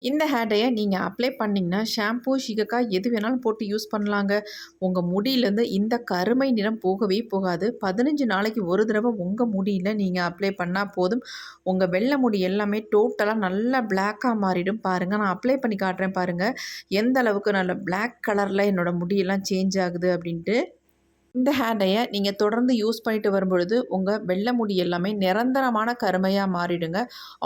இந்த ஹேர் டையை நீங்கள் அப்ளை பண்ணிங்கன்னா ஷாம்பூ, சீகக்காய் எது வேணாலும் போட்டு யூஸ் பண்ணலாங்க. உங்கள் முடியிலேருந்து இந்த கருமை நிறம் போகவே போகாது. 15 நாளைக்கு ஒரு தடவை உங்கள் முடியில் நீங்கள் அப்ளை பண்ணால் போதும். உங்கள் வெள்ளை முடி எல்லாமே டோட்டலாக நல்லா பிளாக்காக மாறிடும். பாருங்கள், நான் அப்ளை பண்ணி காட்டுறேன் பாருங்கள். எந்த அளவுக்கு நல்ல பிளாக் கலரில் என்னோடய முடியெல்லாம் சேஞ்ச் ஆகுது அப்படின்ட்டு. இந்த ஹேர் டையை நீங்கள் தொடர்ந்து யூஸ் பண்ணிட்டு வரும்பொழுது உங்கள் வெள்ளை முடி எல்லாமே நிரந்தரமான கருமையாக மாறிடுங்க.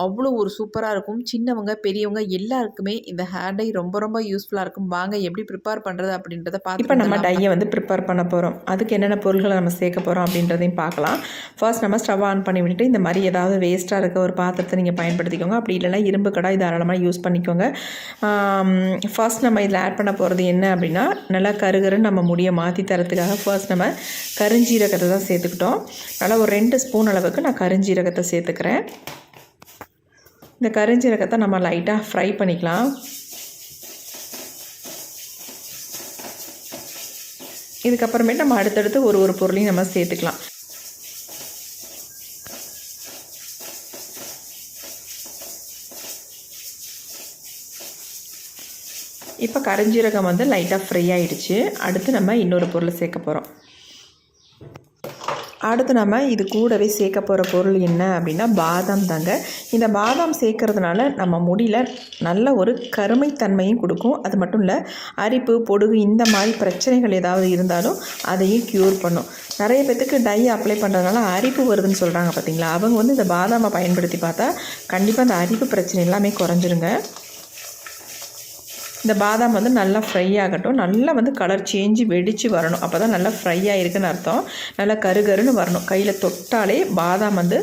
அவ்வளோ ஒரு சூப்பராக இருக்கும். சின்னவங்க பெரியவங்க எல்லாருக்குமே இந்த ஹேர் டை ரொம்ப ரொம்ப யூஸ்ஃபுல்லாக இருக்கும். வாங்க எப்படி ப்ரிப்பேர் பண்ணுறது அப்படின்றத பார்த்து இப்போ நம்ம டையை வந்து ப்ரிப்பேர் பண்ண போகிறோம். அதுக்கு என்னென்ன பொருட்களை நம்ம சேர்க்க போகிறோம் அப்படின்றதையும் பார்க்கலாம். ஃபர்ஸ்ட் நம்ம ஸ்டவ் ஆன் பண்ணி விட்டுட்டு இந்த மாதிரி ஏதாவது வேஸ்ட்டாக இருக்க ஒரு பாத்திரத்தை நீங்கள் பயன்படுத்திக்கோங்க. அப்படி இல்லைன்னா இரும்பு கடாய் தாராளமாக யூஸ் பண்ணிக்கோங்க. ஃபர்ஸ்ட் நம்ம இதில் ஆட் பண்ண போகிறது என்ன அப்படின்னா, நல்லா கருகருன்னு நம்ம முடியை மாற்றி தரத்துக்காக ஃபர்ஸ்ட் நம்ம கருஞ்சீரகத்தை தான் சேர்த்துக்கிட்டோம். நல்லா ஒரு 2 ஸ்பூன் அளவுக்கு நான் கருஞ்சீரகத்தை சேர்த்துக்கிறேன். இந்த கருஞ்சீரகத்தை நம்ம லைட்டாக ஃப்ரை பண்ணிக்கலாம். இதுக்கப்புறமேட்டு நம்ம அடுத்தடுத்து ஒரு பொருளையும் நம்ம சேர்த்துக்கலாம். இப்போ கருஞ்சீரகம் வந்து லைட்டாக ஃப்ரை ஆகிடுச்சு. அடுத்து நம்ம இன்னொரு பொருளை சேர்க்க போகிறோம். அடுத்து நம்ம இது கூடவே சேர்க்க போகிற பொருள் என்ன அப்படின்னா பாதாம் தாங்க. இந்த பாதாம் சேர்க்கறதுனால நம்ம முடியில் நல்ல ஒரு கருமைத்தன்மையும் கொடுக்கும். அது மட்டும் இல்லை, அரிப்பு, பொடுகு இந்த மாதிரி பிரச்சனைகள் ஏதாவது இருந்தாலும் அதையும் க்யூர் பண்ணும். நிறைய பேத்துக்கு டை அப்ளை பண்ணுறதுனால அரிப்பு வருதுன்னு சொல்கிறாங்க பார்த்தீங்களா. அவங்க வந்து இந்த பாதாமை பயன்படுத்தி பார்த்தா கண்டிப்பாக அந்த அரிப்பு பிரச்சனை எல்லாமே குறைஞ்சிருங்க. இந்த பாதாம் வந்து நல்லா ஃப்ரை ஆகட்டும். நல்லா வந்து கலர் சேஞ்சு வெடித்து வரணும். அப்போ தான் நல்லா ஃப்ரை ஆகிருக்குன்னு அர்த்தம். நல்லா கருகருன்னு வரணும். கையில் தொட்டாலே பாதாம் வந்து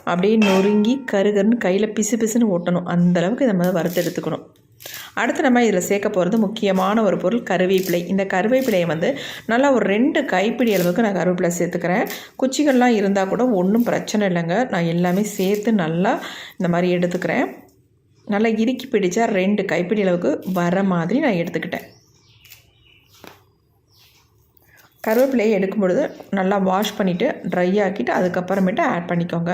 அப்படியே நொறுங்கி கருகருன்னு கையில் பிசு பிசுன்னு ஓட்டணும். அந்தளவுக்கு இதை வந்து வறுத்து எடுத்துக்கணும். அடுத்து நம்ம இதில் சேர்க்க போகிறது முக்கியமான ஒரு பொருள் கருவேப்பிலை. இந்த கருவேப்பிலையை வந்து நல்லா ஒரு 2 கைப்பிடி அளவுக்கு நான் கருவேப்பிலை சேர்த்துக்கிறேன். குச்சிகள்லாம் இருந்தால் கூட ஒன்றும் பிரச்சனை இல்லைங்க. நான் எல்லாமே சேர்த்து நல்லா இந்த மாதிரி எடுத்துக்கிறேன். நல்லா இறுக்கி பிடிச்சா 2 கைப்பிடி அளவுக்கு வர மாதிரி நான் எடுத்துக்கிட்டேன். கருவேப்பிலையை எடுக்கும் பொழுது நல்லா வாஷ் பண்ணிவிட்டு ட்ரை ஆக்கிட்டு அதுக்கப்புறமேட்டு ஆட் பண்ணிக்கோங்க.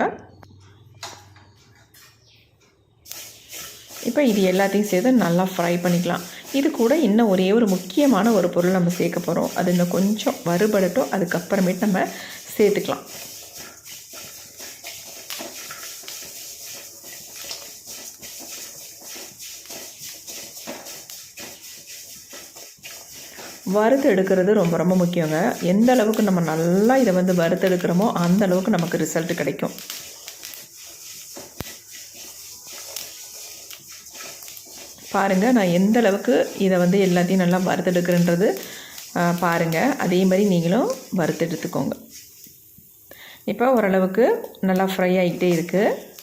இப்போ இது எல்லாத்தையும் சேர்த்து நல்லா ஃப்ரை பண்ணிக்கலாம். இது கூட இன்னும் ஒரே ஒரு முக்கியமான ஒரு பொருள் நம்ம சேர்க்க போகிறோம். அது இன்னும் கொஞ்சம் வறுபடட்டும். அதுக்கப்புறமேட்டு நம்ம சேர்த்துக்கலாம். வறுத்து எடுக்கிறது ரொம்ப ரொம்ப முக்கியங்க. எந்த அளவுக்கு நம்ம நல்லா இதை வந்து வறுத்து எடுக்கிறோமோ அந்த அளவுக்கு நமக்கு ரிசல்ட் கிடைக்கும். பாருங்கள், நான் எந்த அளவுக்கு இதை வந்து எல்லாத்தையும் நல்லா வறுத்து எடுக்கிறேன்றது பாருங்கள். அதே மாதிரி நீங்களும் வறுத்து எடுத்துக்கோங்க. இப்போ ஓரளவுக்கு நல்லா ஃப்ரை ஆகிக்கிட்டே இருக்குது.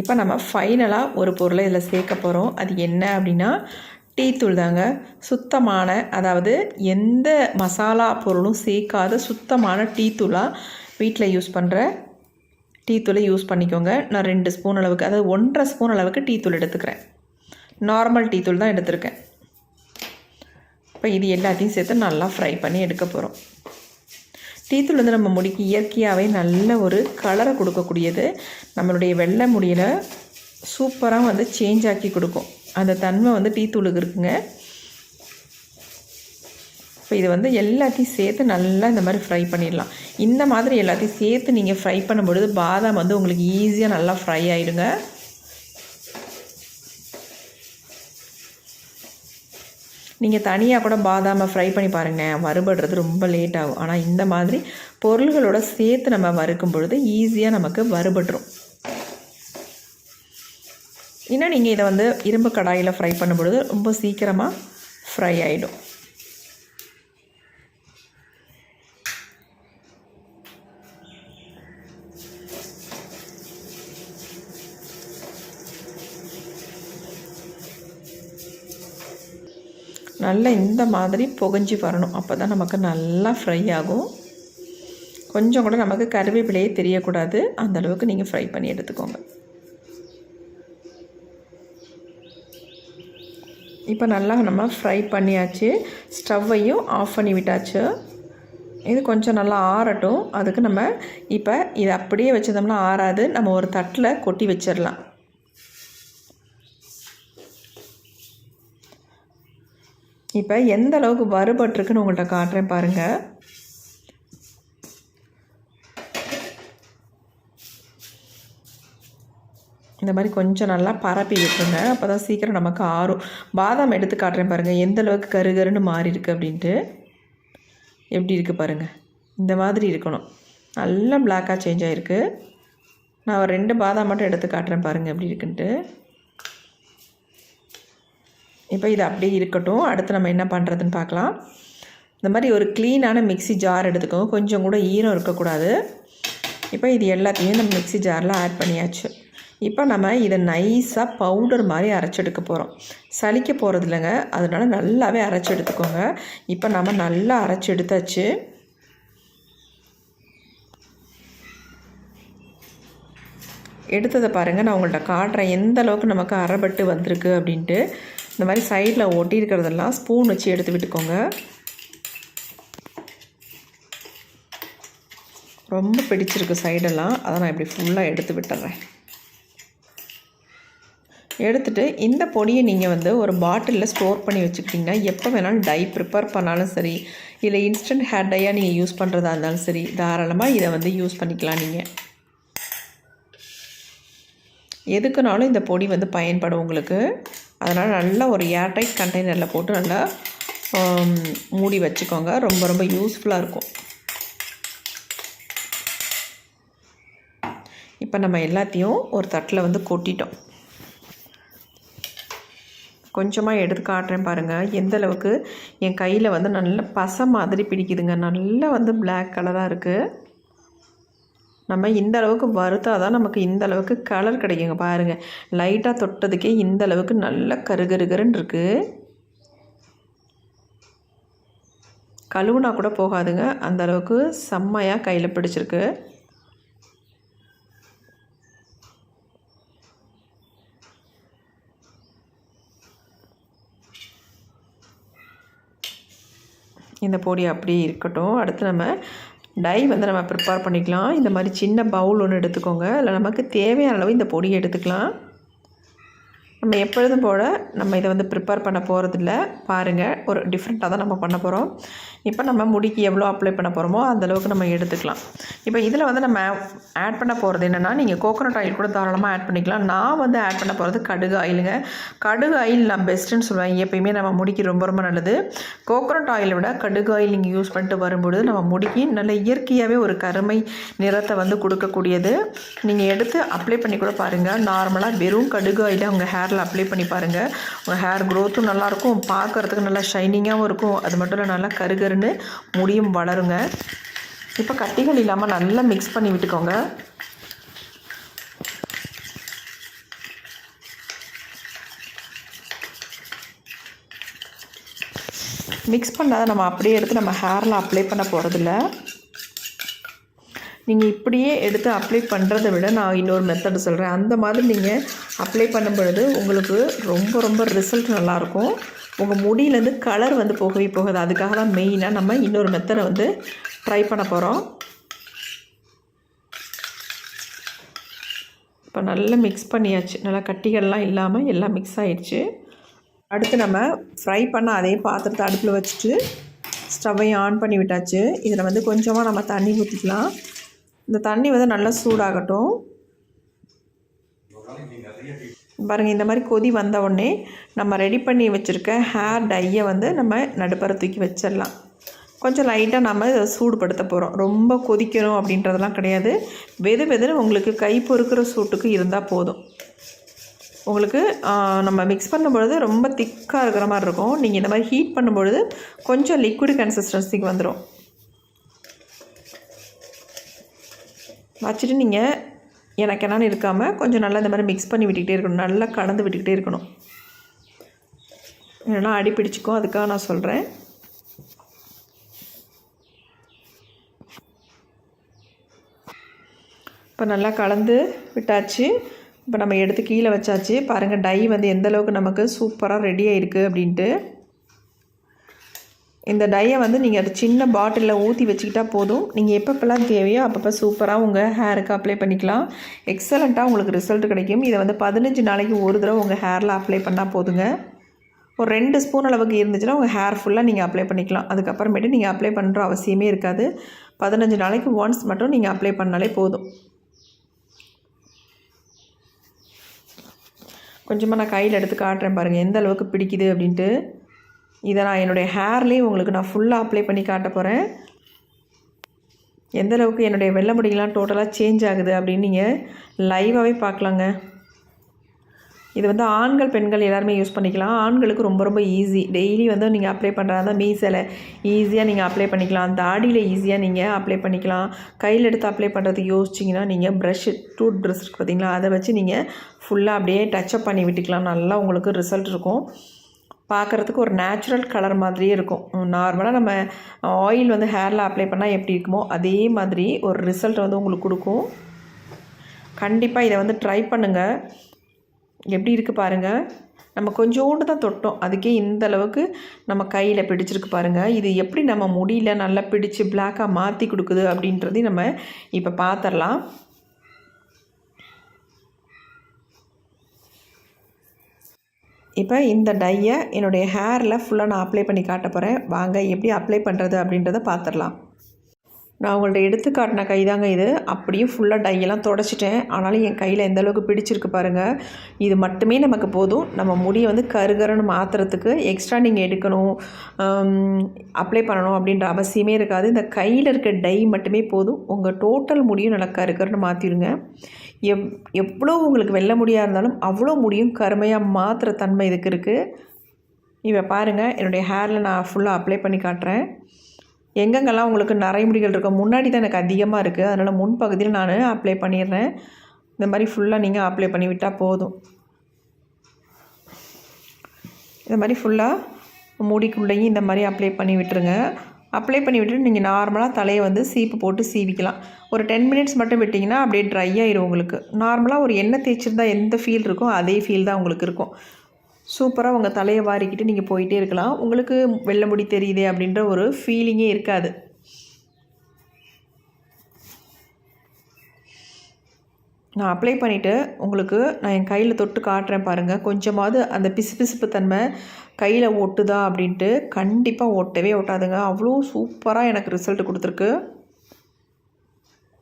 இப்போ நம்ம ஃபைனலாக ஒரு பொருளை இதில் சேர்க்க போகிறோம். அது என்ன அப்படின்னா டீ தூள் தாங்க. சுத்தமான, அதாவது எந்த மசாலா பொருளும் சேர்க்காத சுத்தமான டீ தூளாக வீட்டில் யூஸ் பண்ணுற டீ தூளை யூஸ் பண்ணிக்கோங்க. நான் 2 ஸ்பூன் அளவுக்கு, அதாவது 1.5 ஸ்பூன் அளவுக்கு டீ தூள் எடுத்துக்கிறேன். நார்மல் டீ தூள் தான் எடுத்துருக்கேன். இப்போ இது எல்லாத்தையும் சேர்த்து நல்லா ஃப்ரை பண்ணி எடுக்க போகிறோம். டீத்தூள் வந்து நம்ம முடிக்கு இயற்கையாகவே நல்ல ஒரு கலரை கொடுக்கக்கூடியது. நம்மளுடைய வெள்ளை முடியில் சூப்பராக வந்து சேஞ்ச் ஆக்கி கொடுக்கும். அந்த தன்மை வந்து டீத்தூளுக்கு இருக்குங்க. இப்போ இது வந்து எல்லாத்தையும் சேர்த்து நல்லா இந்த மாதிரி ஃப்ரை பண்ணிடலாம். இந்த மாதிரி எல்லாத்தையும் சேர்த்து நீங்கள் ஃப்ரை பண்ணும்பொழுது பாதாம் வந்து உங்களுக்கு ஈஸியாக நல்லா ஃப்ரை ஆகிடுங்க. நீங்கள் தனியாக கூட பாதாமை ஃப்ரை பண்ணி பாருங்கள், வறுபடுறது ரொம்ப லேட் ஆகும். ஆனால் இந்த மாதிரி பொருள்களோட சேர்த்து நம்ம வறுக்கும் பொழுது ஈஸியாக நமக்கு வறுபட்டுரும். இன்னும் நீங்கள் இதை வந்து இரும்பு கடாயில் ஃப்ரை பண்ணும்பொழுது ரொம்ப சீக்கிரமாக ஃப்ரை ஆகிடும். நல்லா இந்த மாதிரி புகஞ்சி வரணும். அப்போ தான் நமக்கு நல்லா ஃப்ரை ஆகும். கொஞ்சம் கூட நமக்கு கருவேப்பிலையே தெரியக்கூடாது. அந்தளவுக்கு நீங்கள் ஃப்ரை பண்ணி எடுத்துக்கோங்க. இப்போ நல்லா நம்ம ஃப்ரை பண்ணியாச்சு. ஸ்டவ்வையும் ஆஃப் பண்ணி விட்டாச்சு. இது கொஞ்சம் நல்லா ஆறட்டும். அதுக்கு நம்ம இப்போ இதை அப்படியே வச்சிருந்தோம்னா ஆறாது. நம்ம ஒரு தட்டில் கொட்டி வச்சிடலாம். இப்போ எந்த அளவுக்கு வறுபட்டுருக்குன்னு உங்கள்கிட்ட காட்டுறேன் பாருங்கள். இந்த மாதிரி கொஞ்சம் நல்லா பரப்பி விட்டுருங்க. அப்போ தான் சீக்கிரம் நமக்கு ஆறும். பாதாம் எடுத்து காட்டுறேன் பாருங்கள் எந்த அளவுக்கு கருகருன்னு மாறி இருக்குது அப்படின்ட்டு. எப்படி இருக்குது பாருங்கள். இந்த மாதிரி இருக்கணும். நல்லா பிளாக்காக சேஞ்ச் ஆகிருக்கு. நான் ஒரு 2 பாதாம் மட்டும் எடுத்து காட்டுறேன் பாருங்கள் எப்படி இருக்குன்ட்டு. இப்போ இது அப்படியே இருக்கட்டும். அடுத்து நம்ம என்ன பண்ணுறதுன்னு பார்க்கலாம். இந்த மாதிரி ஒரு க்ளீனான மிக்ஸி ஜார் எடுத்துக்கோங்க. கொஞ்சம் கூட ஈரம் இருக்கக்கூடாது. இப்போ இது எல்லாத்தையும் நம்ம மிக்ஸி ஜாரில் ஆட் பண்ணியாச்சு. இப்போ நம்ம இதை நைஸாக பவுடர் மாதிரி அரைச்சி எடுக்க போகிறோம். சலிக்க போகிறது இல்லைங்க, அதனால் நல்லாவே அரைச்சி எடுத்துக்கோங்க. இப்போ நம்ம நல்லா அரைச்சி எடுத்தாச்சு. எடுத்ததை பாருங்கள், நான் உங்கள்கிட்ட காட்டுறேன் எந்த அளவுக்கு நமக்கு அரைபட்டு வந்திருக்கு அப்படின்ட்டு. இந்த மாதிரி சைடில் ஒட்டி இருக்கிறதெல்லாம் ஸ்பூன் வச்சு எடுத்து விட்டுக்கோங்க. ரொம்ப பிடிச்சிருக்கு சைடெல்லாம், அதை நான் இப்படி ஃபுல்லாக எடுத்து விட்டுறேன். எடுத்துகிட்டு இந்த பொடியை நீங்கள் ஒரு பாட்டிலில் ஸ்டோர் பண்ணி வச்சுக்கிட்டிங்கன்னா எப்போ வேணாலும் டை ப்ரிப்பேர் பண்ணாலும் சரி, இல்லை இன்ஸ்டன்ட் ஹேர் டையாக நீங்கள் யூஸ் பண்ணுறதா இருந்தாலும் சரி, தாராளமாக இதை யூஸ் பண்ணிக்கலாம். நீங்கள் எதுக்குனாலும் இந்த பொடி பயன்படும் உங்களுக்கு. அதனால் நல்லா ஒரு ஏர்டைட் கண்டெய்னரில் போட்டு நல்லா மூடி வச்சுக்கோங்க. ரொம்ப ரொம்ப யூஸ்ஃபுல்லாக இருக்கும். இப்போ நம்ம எல்லாத்தையும் ஒரு தட்டில் கொட்டிட்டோம். கொஞ்சமாக எடுத்து காட்டுறேன் பாருங்கள் எந்த அளவுக்கு என் கையில் நல்ல பசை மாதிரி பிடிக்குதுங்க. நல்லா பிளாக் கலராக இருக்குது. நம்ம இந்த அளவுக்கு வறுத்தால் தான் நமக்கு இந்த அளவுக்கு கலர் கிடைக்குங்க. பாருங்கள், லைட்டாக தொட்டதுக்கே இந்த அளவுக்கு நல்ல கருகருகருன்னு இருக்குது. கழுவுனா கூட போகாதுங்க, அந்த அளவுக்கு செம்மையாக கையில் பிடிச்சிருக்கு. இந்த பொடி அப்படியே இருக்கட்டும். அடுத்து நம்ம டை நம்ம ப்ரிப்பேர் பண்ணிக்கலாம். இந்த மாதிரி சின்ன பவுல் ஒன்று எடுத்துக்கோங்க. இல்லை நமக்கு தேவையான அளவு இந்த பொடியை எடுத்துக்கலாம். நம்ம எப்பொழுதும் போல் நம்ம இதை ப்ரிப்பேர் பண்ண போகிறதில்ல. பாருங்கள், ஒரு டிஃப்ரெண்ட்டாக தான் நம்ம பண்ண போகிறோம். இப்போ நம்ம முடிக்கு எவ்வளோ அப்ளை பண்ண போகிறோமோ அந்தளவுக்கு நம்ம எடுத்துக்கலாம். இப்போ இதில் நம்ம ஆட் பண்ண போகிறது என்னென்னா, நீங்கள் கோகோனட் ஆயில் கூட தாராளமாக ஆட் பண்ணிக்கலாம். நான் ஆட் பண்ண போகிறது கடுகு ஆயிலுங்க. கடுகு ஆயில் நான் பெஸ்ட்டுன்னு சொல்லுவேன். எப்பயுமே நம்ம முடிக்கு ரொம்ப ரொம்ப நல்லது. கோகோனட் ஆயிலை விட கடுகு ஆயில் நீங்கள் யூஸ் பண்ணிட்டு வரும்பொழுது நம்ம முடிக்கு நல்ல இயற்கையாகவே ஒரு கருமை நிறத்தை கொடுக்கக்கூடியது. நீங்கள் எடுத்து அப்ளை பண்ணி கூட பாருங்கள். நார்மலாக வெறும் கடுகு ஆயிலை உங்கள் ஹேரில் அப்ளை பண்ணி பாருங்கள். உங்கள் ஹேர் க்ரோத்தும் நல்லாயிருக்கும், பார்க்குறதுக்கு நல்லா ஷைனிங்காகவும் இருக்கும். அது மட்டும் இல்லை, நல்லா கருகருன்னு முடியும் வளருங்க. இப்போ கட்டிகள் இல்லாமல் நல்லா மிக்ஸ் பண்ணி விட்டுக்கோங்க. மிக்ஸ் பண்ணாத நம்ம அப்படியே எடுத்து நம்ம ஹேரில் அப்ளை பண்ண போகிறதில்ல. நீங்கள் இப்படியே எடுத்து அப்ளை பண்ணுறதை விட நான் இன்னொரு மெத்தடு சொல்கிறேன். அந்த மாதிரி நீங்கள் அப்ளை பண்ணும் பொழுது உங்களுக்கு ரொம்ப ரொம்ப ரிசல்ட் நல்லாயிருக்கும். உங்கள் முடியிலேருந்து கலர் போகவே போகாது. அதுக்காக தான் மெயினாக நம்ம இன்னொரு மெத்தடை ட்ரை பண்ண போகிறோம். இப்போ நல்லா மிக்ஸ் பண்ணியாச்சு. நல்லா கட்டிகள்லாம் இல்லாமல் எல்லாம் மிக்ஸ் ஆகிடுச்சு. அடுத்து நம்ம ஃப்ரை பண்ண அதே பாத்திரத்தை அடுப்பில் வச்சுட்டு ஸ்டவ்வையும் ஆன் பண்ணி விட்டாச்சு. இதில் கொஞ்சமாக நம்ம தண்ணி ஊற்றிக்கலாம். இந்த தண்ணி நல்லா சூடாகட்டும். பாருங்கள், இந்த மாதிரி கொதி வந்த உடனே நம்ம ரெடி பண்ணி வச்சுருக்க ஹேர் டையை நம்ம நடுப்பற தூக்கி வச்சிடலாம். கொஞ்சம் லைட்டாக நம்ம இதை சூடுபடுத்த போகிறோம். ரொம்ப கொதிக்கணும் அப்படின்றதெல்லாம் கிடையாது. வெது வெதுன்னு உங்களுக்கு கை பொறுக்கிற சூட்டுக்கு இருந்தால் போதும். உங்களுக்கு நம்ம மிக்ஸ் பண்ணும்பொழுது ரொம்ப திக்காக இருக்கிற மாதிரி இருக்கும். நீங்கள் இந்த மாதிரி ஹீட் பண்ணும்பொழுது கொஞ்சம் லிக்விட் கன்சிஸ்டன்சிக்கு வந்துடும். வச்சுட்டு நீங்கள் எனக்கு என்னன்னு இருக்காமல் கொஞ்சம் நல்லா இந்த மாதிரி மிக்ஸ் பண்ணி விட்டுக்கிட்டே இருக்கணும். நல்லா கலந்து விட்டுக்கிட்டே இருக்கணும். இல்லைன்னா அடி பிடிச்சிக்கும், அதுக்காக நான் சொல்கிறேன். இப்போ நல்லா கலந்து விட்டாச்சு. இப்போ நம்ம எடுத்து கீழே வச்சாச்சு. பாருங்கள் டை வந்து எந்த அளவுக்கு நமக்கு சூப்பராக ரெடி ஆகிருக்கு அப்படின்ட்டு. இந்த டையை வந்து நீங்கள் அது சின்ன பாட்டிலில் ஊற்றி வச்சுக்கிட்டால் போதும். நீங்கள் எப்பப்பெல்லாம் தேவையோ அப்பப்போ சூப்பராக உங்கள் ஹேருக்கு அப்ளை பண்ணிக்கலாம். எக்ஸலண்ட்டாக உங்களுக்கு ரிசல்ட் கிடைக்கும். இதை வந்து 15 நாளைக்கு ஒரு தடவை உங்கள் ஹேரில் அப்ளை பண்ணால் போதுங்க. ஒரு 2 ஸ்பூன் அளவுக்கு இருந்துச்சுன்னா உங்கள் ஹேர் ஃபுல்லாக நீங்கள் அப்ளை பண்ணிக்கலாம். அதுக்கப்புறமேட்டு நீங்கள் அப்ளை பண்ணுற அவசியமே இருக்காது. 15 நாளைக்கு ஒன்ஸ் மட்டும் நீங்கள் அப்ளை பண்ணாலே போதும். கொஞ்சமாக நான் கையில் எடுத்து காட்டுறேன் பாருங்கள் எந்த அளவுக்கு பிடிக்குது அப்படின்ட்டு. இதை நான் என்னுடைய ஹேர்லேயும் உங்களுக்கு நான் ஃபுல்லாக அப்ளை பண்ணி காட்ட போகிறேன். எந்த அளவுக்கு என்னுடைய வெள்ளை முடியெல்லாம் டோட்டலாக சேஞ்ச் ஆகுது அப்படின்னு நீங்கள் லைவாகவே பார்க்கலாங்க. இது வந்து ஆண்கள் பெண்கள் எல்லாருமே யூஸ் பண்ணிக்கலாம். ஆண்களுக்கு ரொம்ப ரொம்ப ஈஸி. டெய்லி வந்து நீங்கள் அப்ளை பண்ணுறதா இருந்தால் மீசையில் ஈஸியாக நீங்கள் அப்ளை பண்ணிக்கலாம். தாடியில் ஈஸியாக நீங்கள் அப்ளை பண்ணிக்கலாம். கையில் எடுத்து அப்ளை பண்ணுறதுக்கு யோசிச்சிங்கன்னா நீங்கள் ப்ரஷ்ஷு டூத் ப்ரஷ் இருக்குது பார்த்தீங்களா, அதை வச்சு நீங்கள் ஃபுல்லாக அப்படியே டச்சப் பண்ணி விட்டுக்கலாம். நல்லா உங்களுக்கு ரிசல்ட் இருக்கும். பார்க்குறதுக்கு ஒரு நேச்சுரல் கலர் மாதிரியே இருக்கும். நார்மலாக நம்ம ஆயில் வந்து ஹேரில் அப்ளை பண்ணால் எப்படி இருக்குமோ அதே மாதிரி ஒரு ரிசல்ட் வந்து உங்களுக்கு கொடுக்கும். கண்டிப்பாக இதை வந்து ட்ரை பண்ணுங்கள். எப்படி இருக்குது பாருங்கள். நம்ம கொஞ்சோண்டு தான் தொட்டோம், அதுக்கே இந்த அளவுக்கு நம்ம கையில் பிடிச்சிருக்கு பாருங்கள். இது எப்படி நம்ம முடியல நல்லா பிடிச்சி பிளாக்காக மாற்றி கொடுக்குது அப்படின்றதையும் நம்ம இப்போ பார்த்துடலாம். இப்போ இந்த டையை என்னுடைய ஹேரில் ஃபுல்லாக நான் அப்ளை பண்ணி காட்ட போகிறேன். வாங்க எப்படி அப்ளை பண்ணுறது அப்படின்றத பார்த்துடலாம். நான் உங்கள்ட்ட எடுத்து காட்டின கை தாங்க இது. அப்படியும் ஃபுல்லாக டையெல்லாம் தொடச்சிட்டேன். ஆனாலும் என் கையில் எந்த அளவுக்கு பிடிச்சிருக்கு பாருங்கள். இது மட்டுமே நமக்கு போதும். நம்ம முடியை வந்து கருகருன்னு மாற்றுறதுக்கு எக்ஸ்ட்ரா நீங்கள் எடுக்கணும், அப்ளை பண்ணணும் அப்படின்ற அவசியமே இருக்காது. இந்த கையில் இருக்க டை மட்டுமே போதும். உங்கள் டோட்டல் முடியும் நல்லா கருகருன்னு மாற்றிடுங்க. எவ்வளோ உங்களுக்கு வெள்ளை முடியாக இருந்தாலும் அவ்வளோ முடியும் கருமையாக மாற்றுற தன்மை இதுக்கு இருக்குது. இப்போ பாருங்கள் என்னுடைய ஹேரில் நான் ஃபுல்லாக அப்ளை பண்ணி காட்டுறேன். எங்கெங்கெல்லாம் உங்களுக்கு நரைமுடிகள் இருக்கும், முன்னாடி தான் எனக்கு அதிகமாக இருக்குது, அதனால் முன்பகுதியில் நான் அப்ளை பண்ணிடுறேன். இந்த மாதிரி ஃபுல்லாக நீங்கள் அப்ளை பண்ணி விட்டால் போதும். இந்த மாதிரி ஃபுல்லாக முடிக்குள்ளேயும் இந்த மாதிரி அப்ளை பண்ணி விட்டுருங்க. அப்ளை பண்ணி விட்டுட்டு நீங்கள் நார்மலாக தலையை வந்து சீப்பு போட்டு சீவிக்கலாம். ஒரு 10 மினிட்ஸ் மட்டும் விட்டிங்கன்னா அப்படியே ட்ரை ஆகிடும் உங்களுக்கு. நார்மலாக ஒரு எண்ணெய் தேய்ச்சிருந்தா எந்த ஃபீல் இருக்கோ அதே ஃபீல் தான் உங்களுக்கு இருக்கும். சூப்பராக உங்கள் தலையை வாரிக்கிட்டு நீங்கள் போயிட்டே இருக்கலாம். உங்களுக்கு வெள்ளை முடி தெரியுதே அப்படின்ற ஒரு ஃபீலிங்கே இருக்காது. நான் அப்ளை பண்ணிவிட்டு உங்களுக்கு நான் என் கையில் தொட்டு காட்டுறேன் பாருங்கள். கொஞ்சமாவது அந்த பிசுபிசுப்பு தன்மை கையில் ஒட்டுதா அப்படின்ட்டு. கண்டிப்பாக ஒட்டவே ஒட்டாதுங்க. அவ்வளோ சூப்பராக எனக்கு ரிசல்ட் கொடுத்துருக்கு.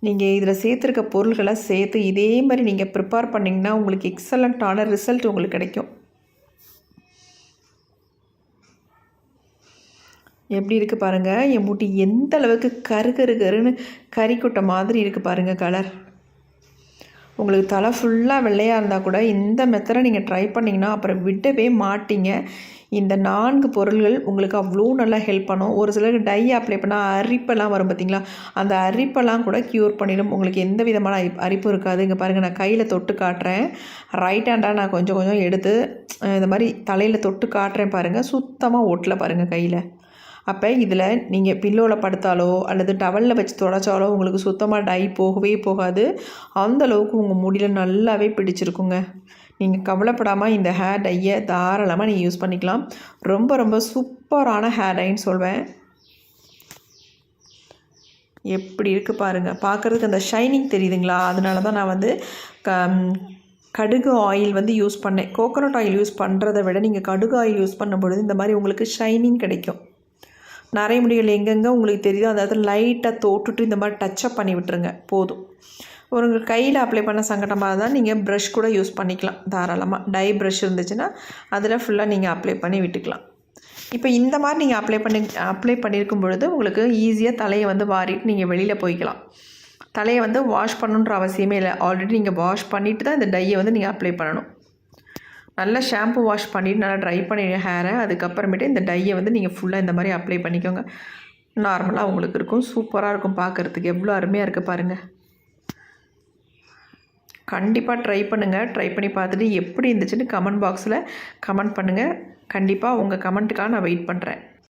நீங்கள் இதில் சேர்த்துருக்க பொருள்களை சேர்த்து இதே மாதிரி நீங்கள் ப்ரிப்பேர் பண்ணிங்கன்னா உங்களுக்கு எக்ஸலண்ட்டான ரிசல்ட் உங்களுக்கு கிடைக்கும். எப்படி இருக்குது பாருங்கள். என் முடி எந்த அளவுக்கு கருன்னு கறிக்குட்டை மாதிரி இருக்குது பாருங்கள் கலர். உங்களுக்கு தலை ஃபுல்லாக வெள்ளையாக இருந்தால் கூட இந்த மெத்தடை நீங்கள் ட்ரை பண்ணிங்கன்னா அப்புறம் விடவே மாட்டிங்க. இந்த 4 பொருள்கள் உங்களுக்கு அவ்வளோ நல்லா ஹெல்ப் பண்ணும். ஒரு சிலருக்கு டை அப்ளை பண்ணால் அரிப்பெல்லாம் வரும் பார்த்திங்களா, அந்த அரிப்பெல்லாம் கூட க்யூர் பண்ணிடும். உங்களுக்கு எந்த விதமான அரிப்பும் இருக்காது. இங்கே பாருங்கள் நான் கையில் தொட்டு காட்டுறேன். ரைட் ஹேண்டாக நான் கொஞ்சம் கொஞ்சம் எடுத்து இந்த மாதிரி தலையில் தொட்டு காட்டுறேன் பாருங்கள். சுத்தமாக ஒட்டல பாருங்கள் கையில். அப்போ இதில் நீங்கள் பில்லோவில் படுத்தாலோ அல்லது டவலில் வச்சு துடைச்சாலோ உங்களுக்கு சுத்தமாக டை போகவே போகாது. அந்தளவுக்கு உங்கள் முடியில் நல்லாவே பிடிச்சிருக்குங்க. நீங்கள் கவலைப்படாமல் இந்த ஹேர் டையை தாராளமாக நீங்கள் யூஸ் பண்ணிக்கலாம். ரொம்ப ரொம்ப சூப்பரான ஹேர் டைன்னு சொல்வேன். எப்படி இருக்குது பாருங்கள். பார்க்குறதுக்கு அந்த ஷைனிங் தெரியுதுங்களா, அதனால தான் நான் வந்து கடுகு ஆயில் வந்து யூஸ் பண்ணேன். கோகோனட் ஆயில் யூஸ் பண்ணுறதை விட நீங்கள் கடுகு ஆயில் யூஸ் பண்ணும்பொழுது இந்த மாதிரி உங்களுக்கு ஷைனிங் கிடைக்கும். நிறைய முடிகள் எங்கெங்கே உங்களுக்கு தெரியுதோ அதாவது லைட்டாக தொட்டுட்டு இந்த மாதிரி டச்சப் பண்ணி விட்டுருங்க போதும். ஒரு கையில் அப்ளை பண்ண சங்கடமாக இருந்தால் நீங்கள் ப்ரஷ் கூட யூஸ் பண்ணிக்கலாம் தாராளமாக. டை ப்ரஷ் இருந்துச்சுன்னா அதில் ஃபுல்லாக நீங்கள் அப்ளை பண்ணி விட்டுக்கலாம். இப்போ இந்த மாதிரி நீங்கள் அப்ளை பண்ணியிருக்கும் பொழுது உங்களுக்கு ஈஸியாக தலையை வந்து வாரிட்டு நீங்கள் வெளியில் போய்க்கலாம். தலையை வந்து வாஷ் பண்ணணுன்ற அவசியமே இல்லை. ஆல்ரெடி நீங்கள் வாஷ் பண்ணிவிட்டு தான் இந்த டையை வந்து நீங்கள் அப்ளை பண்ணணும். நல்லா ஷாம்பு வாஷ் பண்ணிவிட்டு நல்லா ட்ரை பண்ணிடுங்க ஹேரை. அதுக்கப்புறமேட்டு இந்த டையை வந்து நீங்கள் ஃபுல்லாக இந்த மாதிரி அப்ளை பண்ணிக்கோங்க. நார்மலாக உங்களுக்கு இருக்கும். சூப்பராக இருக்கும் பார்க்குறதுக்கு. எவ்வளோ அருமையாக இருக்குது பாருங்கள். கண்டிப்பாக ட்ரை பண்ணுங்கள். ட்ரை பண்ணி பார்த்துட்டு எப்படி இருந்துச்சுன்னு கமெண்ட் பாக்ஸில் கமெண்ட் பண்ணுங்கள். கண்டிப்பாக உங்கள் கமெண்ட்டுக்காக நான் வெயிட் பண்ணுறேன்.